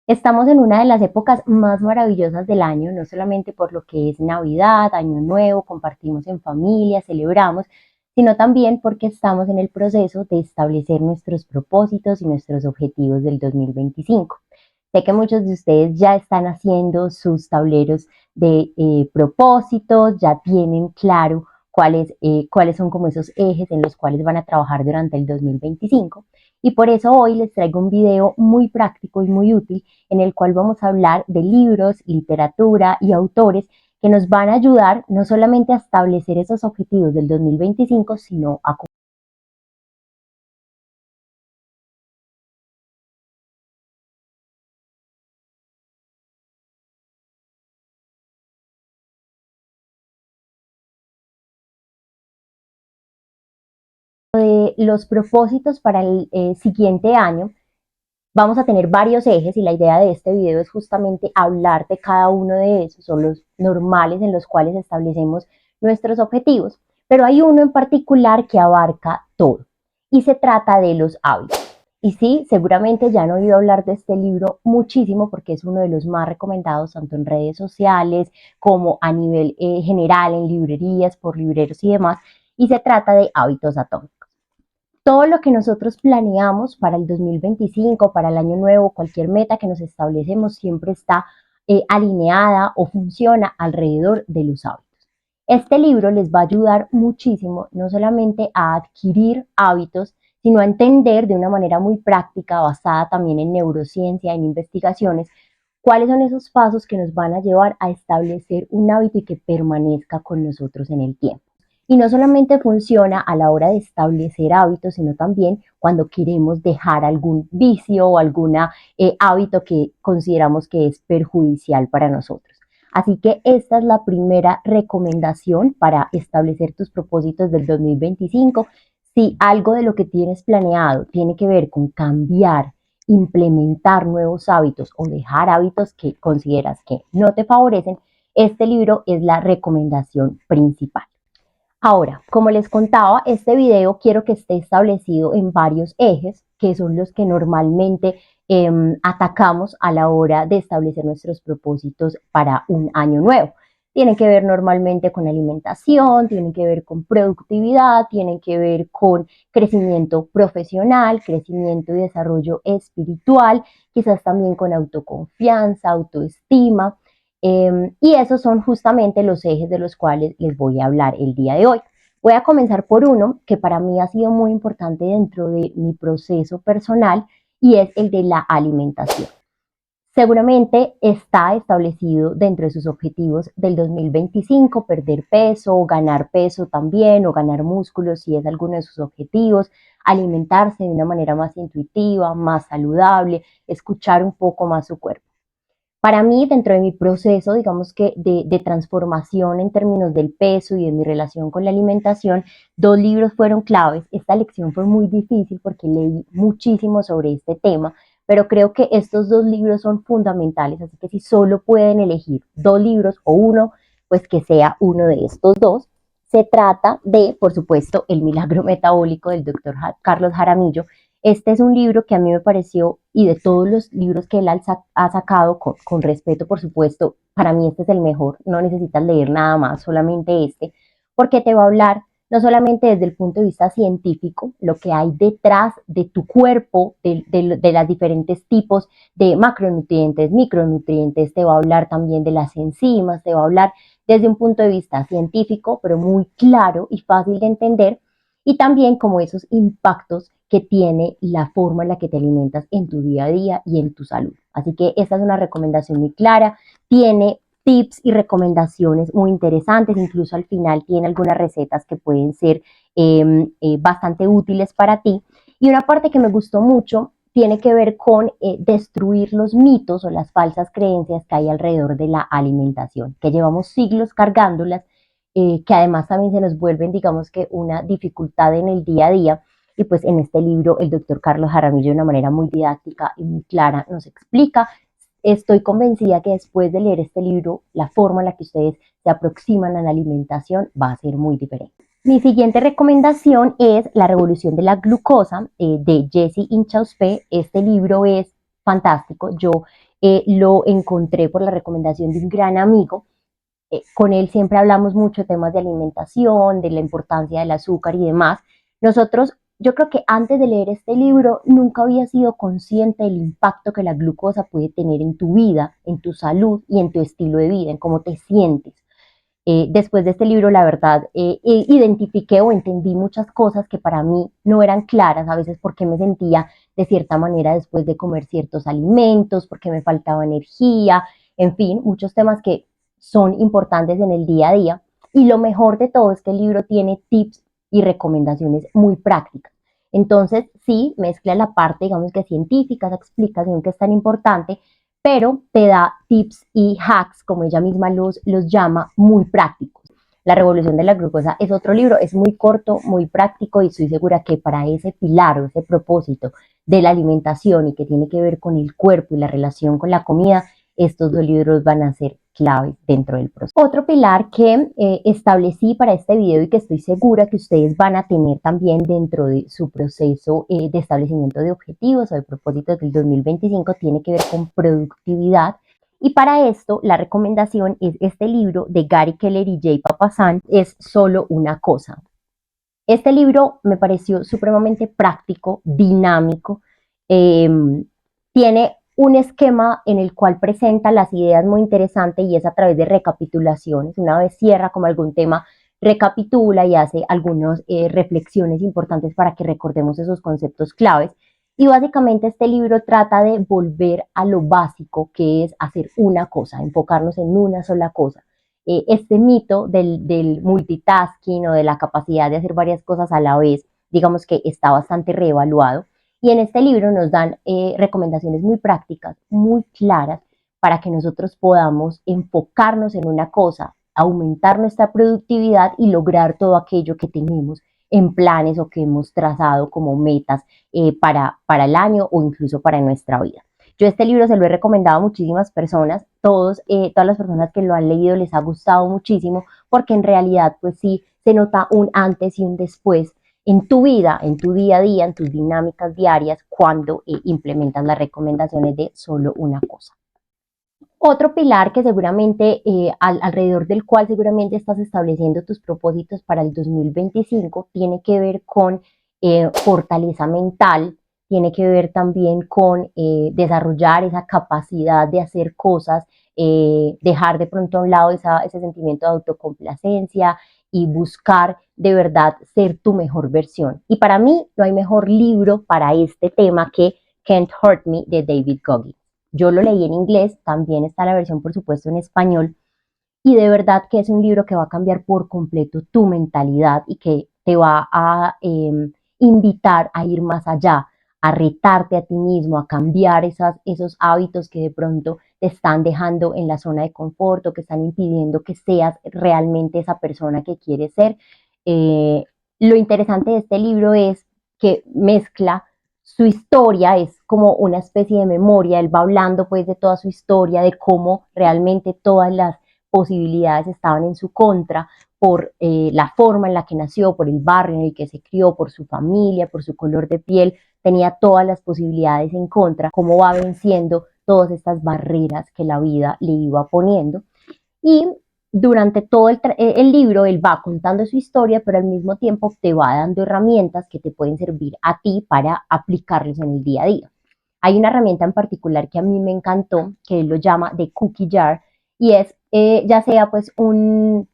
Estamos en una de las épocas más maravillosas del año, no solamente por lo que es Navidad, Año Nuevo, compartimos en familia, celebramos, sino también porque estamos en el proceso de establecer nuestros propósitos y nuestros objetivos del 2025. Sé que muchos de ustedes ya están haciendo sus tableros de propósitos, ya tienen claro cuáles son como esos ejes en los cuales van a trabajar durante el 2025. Y por eso hoy les traigo un video muy práctico y muy útil en el cual vamos a hablar de libros, literatura y autores que nos van a ayudar no solamente a establecer esos objetivos del 2025, sino a los propósitos para el siguiente año. Vamos a tener varios ejes y la idea de este video es justamente hablar de cada uno de esos, son los normales en los cuales establecemos nuestros objetivos, pero hay uno en particular que abarca todo y se trata de los hábitos. Y sí, seguramente ya han oído hablar de este libro muchísimo porque es uno de los más recomendados tanto en redes sociales como a nivel general en librerías, por libreros y demás, y se trata de Hábitos Atómicos. Todo lo que nosotros planeamos para el 2025, para el año nuevo, cualquier meta que nos establecemos siempre está alineada o funciona alrededor de los hábitos. Este libro les va a ayudar muchísimo, no solamente a adquirir hábitos, sino a entender de una manera muy práctica, basada también en neurociencia, en investigaciones, cuáles son esos pasos que nos van a llevar a establecer un hábito y que permanezca con nosotros en el tiempo. Y no solamente funciona a la hora de establecer hábitos, sino también cuando queremos dejar algún vicio o algún hábito que consideramos que es perjudicial para nosotros. Así que esta es la primera recomendación para establecer tus propósitos del 2025. Si algo de lo que tienes planeado tiene que ver con cambiar, implementar nuevos hábitos o dejar hábitos que consideras que no te favorecen, este libro es la recomendación principal. Ahora, como les contaba, este video quiero que esté establecido en varios ejes, que son los que normalmente atacamos a la hora de establecer nuestros propósitos para un año nuevo. Tienen que ver normalmente con alimentación, tienen que ver con productividad, tienen que ver con crecimiento profesional, crecimiento y desarrollo espiritual, quizás también con autoconfianza, autoestima. Y esos son justamente los ejes de los cuales les voy a hablar el día de hoy. Voy a comenzar por uno que para mí ha sido muy importante dentro de mi proceso personal y es el de la alimentación. Seguramente está establecido dentro de sus objetivos del 2025, perder peso, ganar peso también o ganar músculos si es alguno de sus objetivos, alimentarse de una manera más intuitiva, más saludable, escuchar un poco más su cuerpo. Para mí, dentro de mi proceso, digamos que de transformación en términos del peso y de mi relación con la alimentación, dos libros fueron claves. Esta lección fue muy difícil porque leí muchísimo sobre este tema, pero creo que estos dos libros son fundamentales, así que si solo pueden elegir dos libros o uno, pues que sea uno de estos dos. Se trata de, por supuesto, El Milagro Metabólico del doctor Carlos Jaramillo. Este es un libro que a mí me pareció, y de todos los libros que él ha sacado, con respeto por supuesto, para mí este es el mejor, no necesitas leer nada más, solamente este, porque te va a hablar no solamente desde el punto de vista científico, lo que hay detrás de tu cuerpo, de los diferentes tipos de macronutrientes, micronutrientes, te va a hablar también de las enzimas, te va a hablar desde un punto de vista científico, pero muy claro y fácil de entender, y también como esos impactos que tiene la forma en la que te alimentas en tu día a día y en tu salud. Así que esta es una recomendación muy clara, tiene tips y recomendaciones muy interesantes, incluso al final tiene algunas recetas que pueden ser bastante útiles para ti. Y una parte que me gustó mucho tiene que ver con destruir los mitos o las falsas creencias que hay alrededor de la alimentación, que llevamos siglos cargándolas, que además también se nos vuelven, digamos que, una dificultad en el día a día. Y pues en este libro el doctor Carlos Jaramillo de una manera muy didáctica y muy clara nos explica. Estoy convencida que después de leer este libro, la forma en la que ustedes se aproximan a la alimentación va a ser muy diferente. Mi siguiente recomendación es La Revolución de la Glucosa de Jesse Inchauspé. Este libro es fantástico. Yo lo encontré por la recomendación de un gran amigo. Con él siempre hablamos mucho de temas de alimentación, de la importancia del azúcar y demás. Nosotros, yo creo que antes de leer este libro, nunca había sido consciente del impacto que la glucosa puede tener en tu vida, en tu salud y en tu estilo de vida, en cómo te sientes. Después de este libro, la verdad, identifiqué o entendí muchas cosas que para mí no eran claras, a veces porque me sentía de cierta manera después de comer ciertos alimentos, porque me faltaba energía, en fin, muchos temas que son importantes en el día a día. Y lo mejor de todo es que el libro tiene tips y recomendaciones muy prácticas. Entonces, sí, mezcla la parte, digamos que científica, esa explicación que es tan importante, pero te da tips y hacks, como ella misma los llama, muy prácticos. La revolución de la glucosa es otro libro, es muy corto, muy práctico y estoy segura que para ese pilar o ese propósito de la alimentación y que tiene que ver con el cuerpo y la relación con la comida, estos dos libros van a ser clave dentro del proceso. Otro pilar que establecí para este video y que estoy segura que ustedes van a tener también dentro de su proceso de establecimiento de objetivos o de propósitos del 2025 tiene que ver con productividad. Y para esto, la recomendación es este libro de Gary Keller y Jay Papasan, es Solo una cosa. Este libro me pareció supremamente práctico, dinámico, eh, tiene un esquema en el cual presenta las ideas muy interesante y es a través de recapitulaciones. Una vez cierra como algún tema, recapitula y hace algunas reflexiones importantes para que recordemos esos conceptos claves. Y básicamente este libro trata de volver a lo básico, que es hacer una cosa, enfocarnos en una sola cosa. Este mito del multitasking o de la capacidad de hacer varias cosas a la vez, digamos que está bastante reevaluado. Y en este libro nos dan recomendaciones muy prácticas, muy claras, para que nosotros podamos enfocarnos en una cosa, aumentar nuestra productividad y lograr todo aquello que tenemos en planes o que hemos trazado como metas para el año o incluso para nuestra vida. Yo este libro se lo he recomendado a muchísimas personas, todas las personas que lo han leído les ha gustado muchísimo porque en realidad pues sí se nota un antes y un después en tu vida, en tu día a día, en tus dinámicas diarias cuando implementas las recomendaciones de solo una cosa. Otro pilar que seguramente, alrededor del cual seguramente estás estableciendo tus propósitos para el 2025, tiene que ver con fortaleza mental, tiene que ver también con desarrollar esa capacidad de hacer cosas, dejar de pronto a un lado ese sentimiento de autocomplacencia y buscar de verdad ser tu mejor versión. Y para mí no hay mejor libro para este tema que Can't Hurt Me de David Goggins. Yo lo leí en inglés, también está la versión por supuesto en español y de verdad que es un libro que va a cambiar por completo tu mentalidad y que te va a invitar a ir más allá, a retarte a ti mismo, a cambiar esos hábitos que de pronto te están dejando en la zona de confort o que están impidiendo que seas realmente esa persona que quieres ser. Lo interesante de este libro es que mezcla su historia, es como una especie de memoria, él va hablando pues de toda su historia, de cómo realmente todas las posibilidades estaban en su contra por la forma en la que nació, por el barrio en el que se crió, por su familia, por su color de piel, tenía todas las posibilidades en contra, cómo va venciendo todas estas barreras que la vida le iba poniendo. Y durante todo el libro él va contando su historia, pero al mismo tiempo te va dando herramientas que te pueden servir a ti para aplicarlos en el día a día. Hay una herramienta en particular que a mí me encantó, que él lo llama de cookie jar, y es ya sea pues un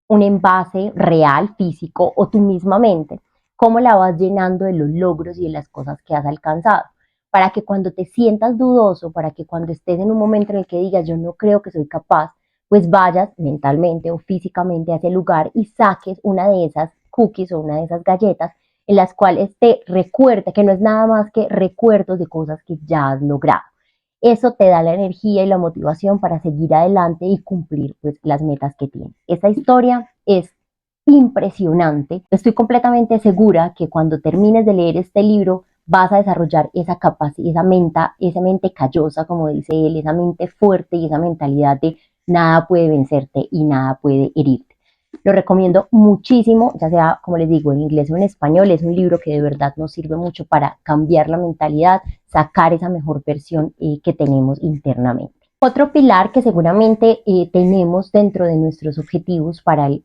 envase real, físico, o tu misma mente, cómo la vas llenando de los logros y de las cosas que has alcanzado, para que cuando te sientas dudoso, para que cuando estés en un momento en el que digas yo no creo que soy capaz, pues vayas mentalmente o físicamente a ese lugar y saques una de esas cookies o una de esas galletas en las cuales te recuerda que no es nada más que recuerdos de cosas que ya has logrado. Eso te da la energía y la motivación para seguir adelante y cumplir pues, las metas que tienes. Esta historia es impresionante. Estoy completamente segura que cuando termines de leer este libro vas a desarrollar esa capacidad, esa mente callosa, como dice él, esa mente fuerte y esa mentalidad de nada puede vencerte y nada puede herirte. Lo recomiendo muchísimo, ya sea, como les digo, en inglés o en español. Es un libro que de verdad nos sirve mucho para cambiar la mentalidad, sacar esa mejor versión que tenemos internamente. Otro pilar que seguramente tenemos dentro de nuestros objetivos para el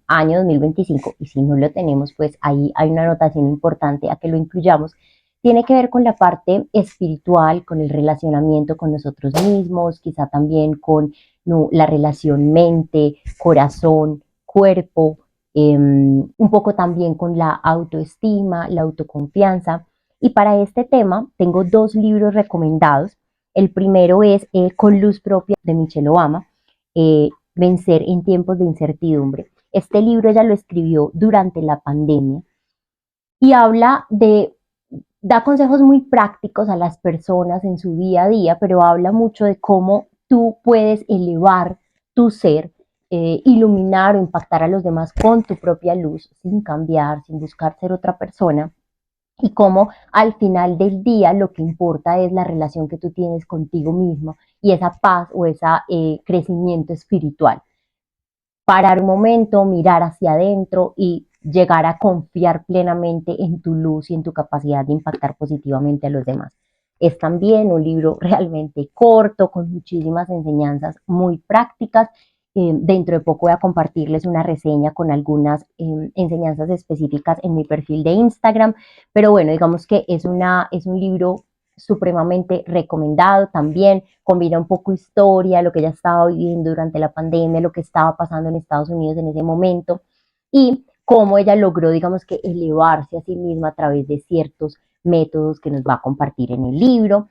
año 2025, y si no lo tenemos, pues ahí hay una anotación importante a que lo incluyamos, tiene que ver con la parte espiritual, con el relacionamiento con nosotros mismos, quizá también con no, la relación mente, corazón, cuerpo, un poco también con la autoestima, la autoconfianza. Y para este tema tengo dos libros recomendados. El primero es Con luz propia de Michelle Obama, Vencer en tiempos de incertidumbre. Este libro ella lo escribió durante la pandemia y da consejos muy prácticos a las personas en su día a día, pero habla mucho de cómo tú puedes elevar tu ser, iluminar o impactar a los demás con tu propia luz, sin cambiar, sin buscar ser otra persona, y cómo al final del día lo que importa es la relación que tú tienes contigo mismo y esa paz o ese crecimiento espiritual. Parar un momento, mirar hacia adentro y llegar a confiar plenamente en tu luz y en tu capacidad de impactar positivamente a los demás. Es también un libro realmente corto, con muchísimas enseñanzas muy prácticas. Dentro de poco voy a compartirles una reseña con algunas enseñanzas específicas en mi perfil de Instagram, pero bueno, digamos que es un libro supremamente recomendado. También combina un poco historia, lo que ella estaba viviendo durante la pandemia, lo que estaba pasando en Estados Unidos en ese momento y cómo ella logró, digamos que, elevarse a sí misma a través de ciertos métodos que nos va a compartir en el libro,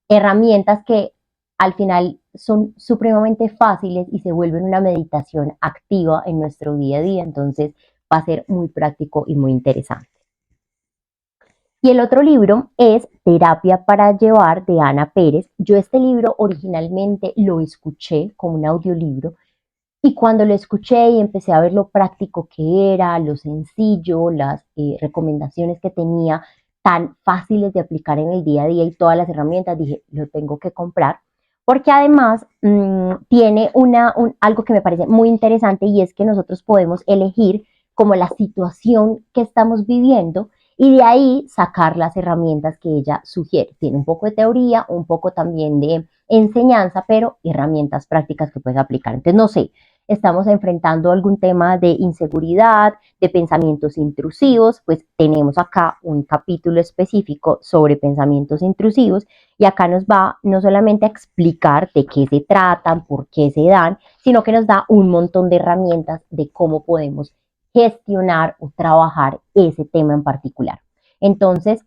herramientas que al final son supremamente fáciles y se vuelven una meditación activa en nuestro día a día, entonces va a ser muy práctico y muy interesante. Y el otro libro es Terapia para Llevar de Ana Pérez. Yo este libro originalmente lo escuché como un audiolibro y cuando lo escuché y empecé a ver lo práctico que era, lo sencillo, las recomendaciones que tenía tan fáciles de aplicar en el día a día y todas las herramientas, dije, lo tengo que comprar. Porque además tiene algo que me parece muy interesante y es que nosotros podemos elegir como la situación que estamos viviendo y de ahí sacar las herramientas que ella sugiere. Tiene un poco de teoría, un poco también de enseñanza, pero herramientas prácticas que puedes aplicar. Entonces, no sé, estamos enfrentando algún tema de inseguridad, de pensamientos intrusivos, pues tenemos acá un capítulo específico sobre pensamientos intrusivos y acá nos va no solamente a explicar de qué se tratan, por qué se dan, sino que nos da un montón de herramientas de cómo podemos gestionar o trabajar ese tema en particular. Entonces,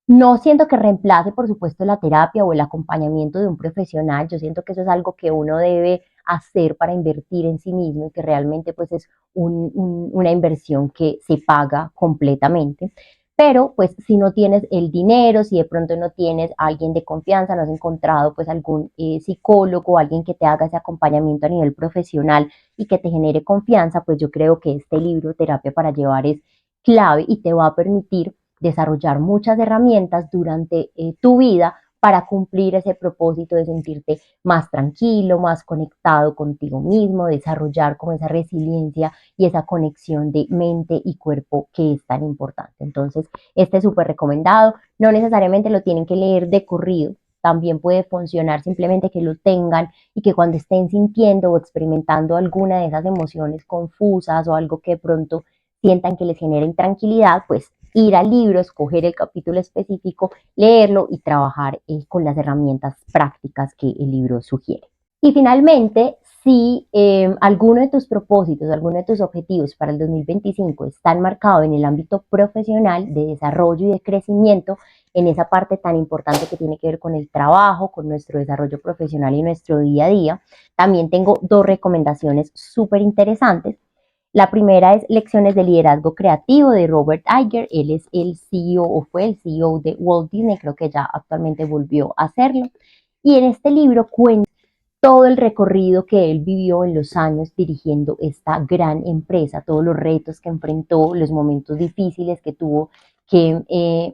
no siento que reemplace, por supuesto, la terapia o el acompañamiento de un profesional. Yo siento que eso es algo que uno debe hacer para invertir en sí mismo y que realmente pues es una inversión que se paga completamente. Pero pues si no tienes el dinero, si de pronto no tienes a alguien de confianza, no has encontrado pues algún psicólogo, alguien que te haga ese acompañamiento a nivel profesional y que te genere confianza, pues yo creo que este libro, Terapia para Llevar, es clave y te va a permitir desarrollar muchas herramientas durante tu vida para cumplir ese propósito de sentirte más tranquilo, más conectado contigo mismo, desarrollar como esa resiliencia y esa conexión de mente y cuerpo que es tan importante. Entonces, este es súper recomendado. No necesariamente lo tienen que leer de corrido, también puede funcionar simplemente que lo tengan y que cuando estén sintiendo o experimentando alguna de esas emociones confusas o algo que de pronto sientan que les genera intranquilidad, pues ir al libro, escoger el capítulo específico, leerlo y trabajar con las herramientas prácticas que el libro sugiere. Y finalmente, si alguno de tus propósitos, alguno de tus objetivos para el 2025 están marcados en el ámbito profesional, de desarrollo y de crecimiento, en esa parte tan importante que tiene que ver con el trabajo, con nuestro desarrollo profesional y nuestro día a día, también tengo dos recomendaciones súper interesantes. La primera es Lecciones de Liderazgo Creativo de Robert Iger. Él es el CEO o fue el CEO de Walt Disney, creo que ya actualmente volvió a hacerlo. Y en este libro cuenta todo el recorrido que él vivió en los años dirigiendo esta gran empresa, todos los retos que enfrentó, los momentos difíciles que tuvo que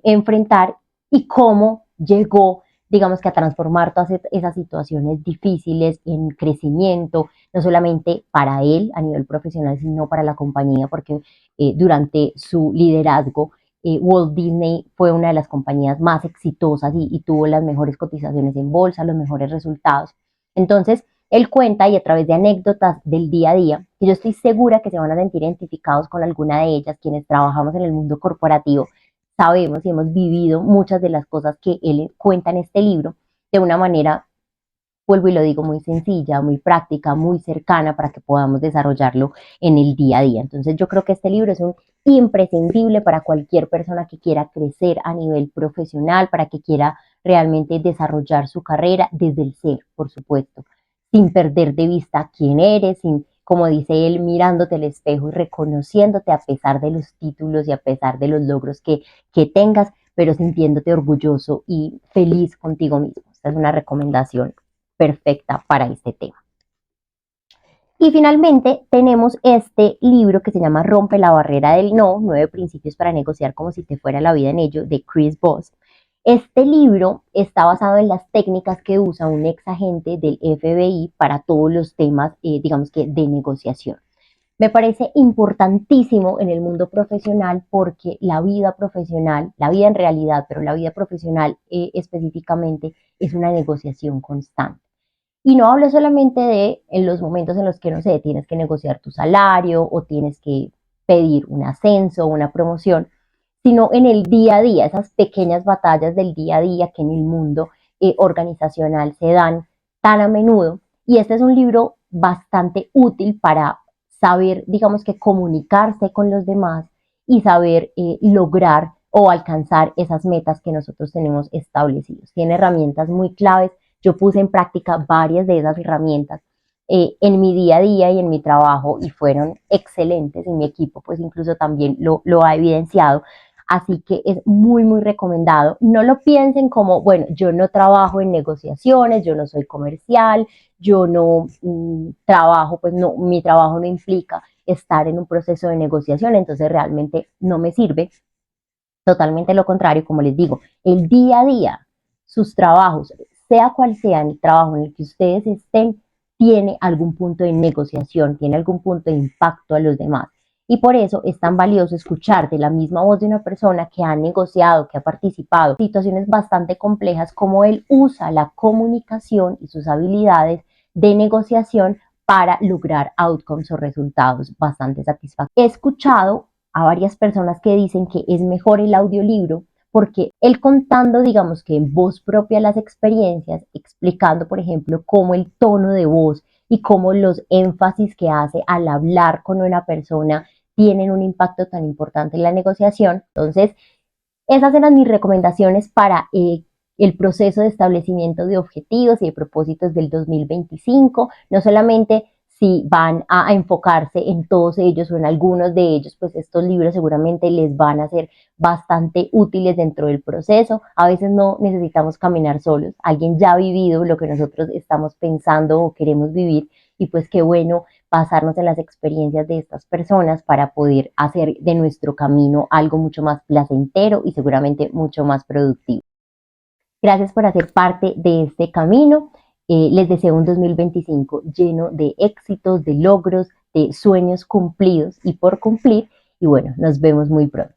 enfrentar y cómo llegó digamos que a transformar todas esas situaciones difíciles en crecimiento, no solamente para él a nivel profesional, sino para la compañía, porque durante su liderazgo, Walt Disney fue una de las compañías más exitosas y tuvo las mejores cotizaciones en bolsa, los mejores resultados. Entonces, él cuenta y a través de anécdotas del día a día, que yo estoy segura que se van a sentir identificados con alguna de ellas, quienes trabajamos en el mundo corporativo, sabemos y hemos vivido muchas de las cosas que él cuenta en este libro de una manera, vuelvo y lo digo, muy sencilla, muy práctica, muy cercana para que podamos desarrollarlo en el día a día. Entonces yo creo que este libro es un imprescindible para cualquier persona que quiera crecer a nivel profesional, para que quiera realmente desarrollar su carrera desde el ser, por supuesto, sin perder de vista quién eres, sin, como dice él, mirándote al espejo y reconociéndote a pesar de los títulos y a pesar de los logros que tengas, pero sintiéndote orgulloso y feliz contigo mismo. Esta es una recomendación perfecta para este tema. Y finalmente tenemos este libro que se llama Rompe la barrera del no, 9 principios para negociar como si te fuera la vida en ello, de Chris Voss. Este libro está basado en las técnicas que usa un ex agente del FBI para todos los temas, digamos que de negociación. Me parece importantísimo en el mundo profesional porque la vida profesional, la vida en realidad, pero la vida profesional específicamente es una negociación constante. Y no hablo solamente de en los momentos en los que, no sé, tienes que negociar tu salario o tienes que pedir un ascenso o una promoción, sino en el día a día, esas pequeñas batallas del día a día que en el mundo organizacional se dan tan a menudo. Y este es un libro bastante útil para saber, digamos que comunicarse con los demás y saber lograr o alcanzar esas metas que nosotros tenemos establecidos. Tiene herramientas muy claves. Yo puse en práctica varias de esas herramientas en mi día a día y en mi trabajo y fueron excelentes y mi equipo pues incluso también lo ha evidenciado. Así que es muy, muy recomendado. No lo piensen como, bueno, yo no trabajo en negociaciones, yo no soy comercial, yo no trabajo, pues no, mi trabajo no implica estar en un proceso de negociación, entonces realmente no me sirve. Totalmente lo contrario, como les digo, el día a día, sus trabajos, sea cual sea el trabajo en el que ustedes estén, tiene algún punto de negociación, tiene algún punto de impacto a los demás. Y por eso es tan valioso escuchar de la misma voz de una persona que ha negociado, que ha participado en situaciones bastante complejas, cómo él usa la comunicación y sus habilidades de negociación para lograr outcomes o resultados bastante satisfactorios. He escuchado a varias personas que dicen que es mejor el audiolibro porque él contando, digamos que en voz propia las experiencias, explicando, por ejemplo, cómo el tono de voz y cómo los énfasis que hace al hablar con una persona tienen un impacto tan importante en la negociación. Entonces, esas eran mis recomendaciones para el proceso de establecimiento de objetivos y de propósitos del 2025, no solamente si van a enfocarse en todos ellos o en algunos de ellos, pues estos libros seguramente les van a ser bastante útiles dentro del proceso. A veces no necesitamos caminar solos, alguien ya ha vivido lo que nosotros estamos pensando o queremos vivir y pues qué bueno basarnos en las experiencias de estas personas para poder hacer de nuestro camino algo mucho más placentero y seguramente mucho más productivo. Gracias por hacer parte de este camino. Les deseo un 2025 lleno de éxitos, de logros, de sueños cumplidos y por cumplir. Y bueno, nos vemos muy pronto.